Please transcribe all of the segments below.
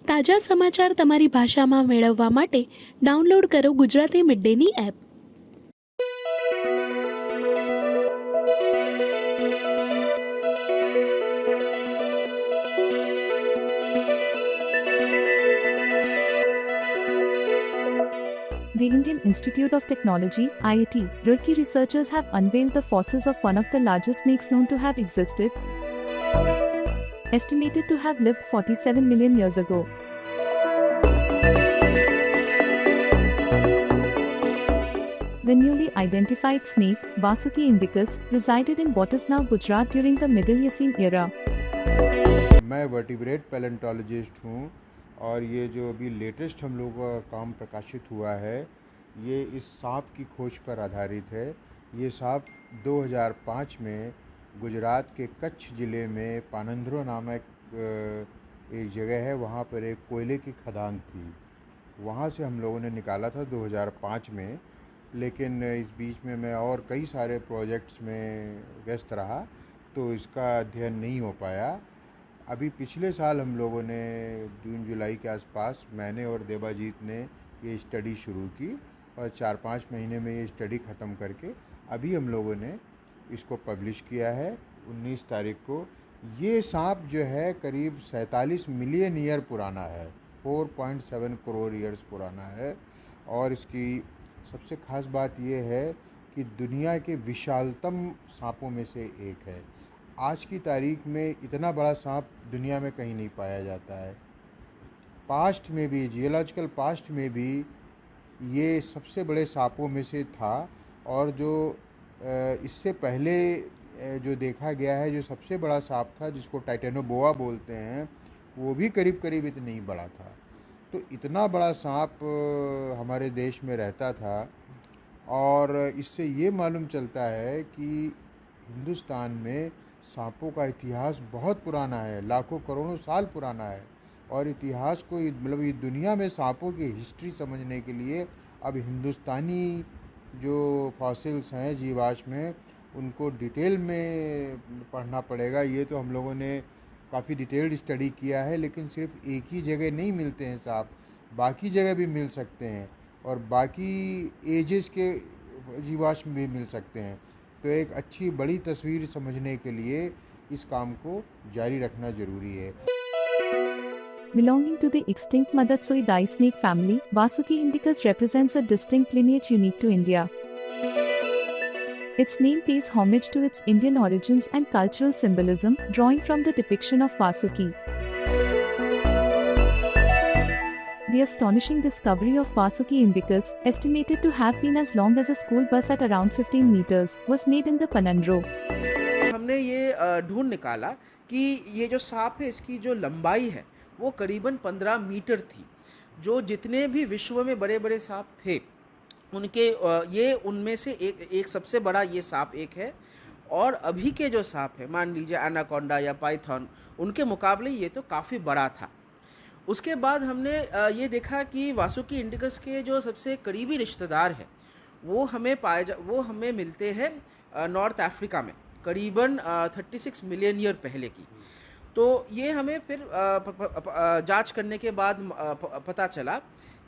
તાજા સમાચાર તમારી ભાષામાં મેળવવા માટે ડાઉનલોડ કરો Gujarati mid Danny app. The Indian Institute of Technology (IIT) Roorkee researchers have unveiled the fossils of one of the largest snakes known to have existed, estimated to have lived 47 million years ago. The newly identified snake, Vasuki indicus, resided in what is now Gujarat during the Middle Eocene era. मैं vertebrate palaeontologist हूँ और ये जो अभी latest हम लोगों का काम प्रकाशित हुआ है ये इस सांप की खोज पर आधारित है। ये सांप 2005 में गुजरात के कच्छ ज़िले में पानंद्रो नामक एक जगह है, वहाँ पर एक कोयले की खदान थी, वहाँ से हम लोगों ने निकाला था 2005 में। लेकिन इस बीच में मैं और कई सारे प्रोजेक्ट्स में व्यस्त रहा तो इसका अध्ययन नहीं हो पाया। अभी पिछले साल हम लोगों ने जून जुलाई के आसपास मैंने और देबाजीत ने ये स्टडी शुरू की और 4-5 महीने में ये स्टडी ख़त्म करके अभी हम लोगों ने इसको पब्लिश किया है 19 तारीख को। ये सांप जो है करीब 47 मिलियन ईयर पुराना है, 4.7 करोड़ ईयर्स पुराना है। और इसकी सबसे ख़ास बात ये है कि दुनिया के विशालतम सांपों में से एक है। आज की तारीख में इतना बड़ा सांप दुनिया में कहीं नहीं पाया जाता है। पास्ट में भी, जियोलॉजिकल पास्ट में भी ये सबसे बड़े सांपों में से था। और जो इससे पहले जो देखा गया है, जो सबसे बड़ा सांप था जिसको टाइटेनोबोआ बोलते हैं, वो भी करीब करीब इतना ही बड़ा था। तो इतना बड़ा सांप हमारे देश में रहता था और इससे ये मालूम चलता है कि हिंदुस्तान में सांपों का इतिहास बहुत पुराना है, लाखों करोड़ों साल पुराना है। और इतिहास को मतलब ये दुनिया में सांपों की हिस्ट्री समझने के लिए अब हिंदुस्तानी जो फॉसिल्स हैं, जीवाश्म हैं, उनको डिटेल में पढ़ना पड़ेगा। ये तो हम लोगों ने काफ़ी डिटेल्ड स्टडी किया है, लेकिन सिर्फ एक ही जगह नहीं मिलते हैं सांप, बाकी जगह भी मिल सकते हैं और बाकी एजेस के जीवाश्म भी मिल सकते हैं। तो एक अच्छी बड़ी तस्वीर समझने के लिए इस काम को जारी रखना ज़रूरी है। Belonging to the extinct Madatsuidae snake family, Vasuki indicus represents a distinct lineage unique to India. Its name pays homage to its Indian origins and cultural symbolism, drawing from the depiction of Vasuki. The astonishing discovery of Vasuki indicus, estimated to have been as long as a school bus at around 15 meters, was made in the Panandro. हमने ये ढूंढ निकाला कि ये जो सांप है इसकी जो लंबाई है वो करीबन 15 मीटर थी। जो जितने भी विश्व में बड़े बड़े सांप थे उनके ये उनमें से एक सबसे बड़ा ये सांप एक है। और अभी के जो सांप है, मान लीजिए एनाकोंडा या पाइथन, उनके मुकाबले ये तो काफ़ी बड़ा था। उसके बाद हमने ये देखा कि वासुकी इंडिकस के जो सबसे करीबी रिश्तेदार हैं वो हमें मिलते हैं नॉर्थ अफ्रीका में, करीबन 36 मिलियन ईयर पहले की। तो ये हमें फिर जांच करने के बाद पता चला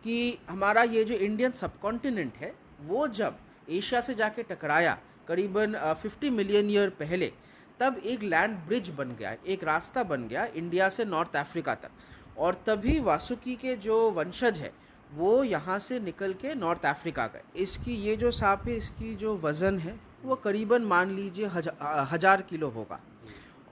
कि हमारा ये जो इंडियन सबकॉन्टिनेंट है वो जब एशिया से जाके टकराया करीबन 50 मिलियन ईयर पहले, तब एक लैंड ब्रिज बन गया, एक रास्ता बन गया इंडिया से नॉर्थ अफ्रीका तक। और तभी वासुकी के जो वंशज है वो यहाँ से निकल के नॉर्थ अफ्रीका गए। इसकी ये जो सांप है इसकी जो वज़न है वो करीबन मान लीजिए 1000 किलो होगा।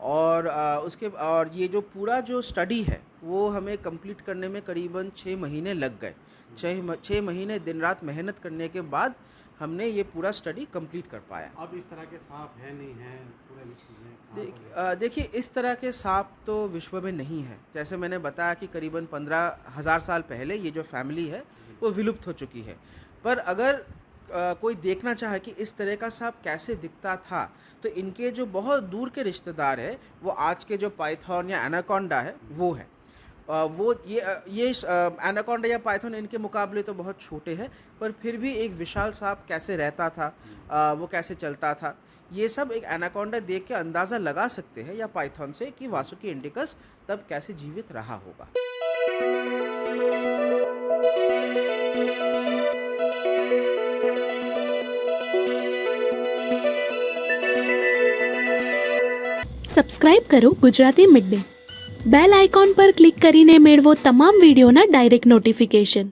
और ये जो पूरा जो स्टडी है वो हमें कंप्लीट करने में करीबन 6 महीने लग गए। 6 महीने दिन रात मेहनत करने के बाद हमने ये पूरा स्टडी कंप्लीट कर पाया। अब इस तरह के सांप है नहीं है पूरे विश्व में? देखिए, इस तरह के सांप तो विश्व में नहीं है। जैसे मैंने बताया कि करीबन 15,000 साल पहले ये जो फैमिली है वो विलुप्त हो चुकी है। पर अगर कोई देखना चाहे कि इस तरह का सांप कैसे दिखता था, तो इनके जो बहुत दूर के रिश्तेदार है वो आज के जो पाइथन या एनाकोंडा है वो है। वो ये एनाकोंडा या पाइथन इनके मुकाबले तो बहुत छोटे हैं, पर फिर भी एक विशाल सांप कैसे रहता था, वो कैसे चलता था, ये सब एक एनाकोंडा देख के अंदाज़ा लगा सकते हैं या पाइथन से कि वासुकी इंडिकस तब कैसे जीवित रहा होगा। સબસ્ક્રાઇબ કરો Gujarati mid day. Bell icon પર ક્લિક કરીને મેળવો તમામ વિડીયોના ડાયરેક્ટ નોટિફિકેશન.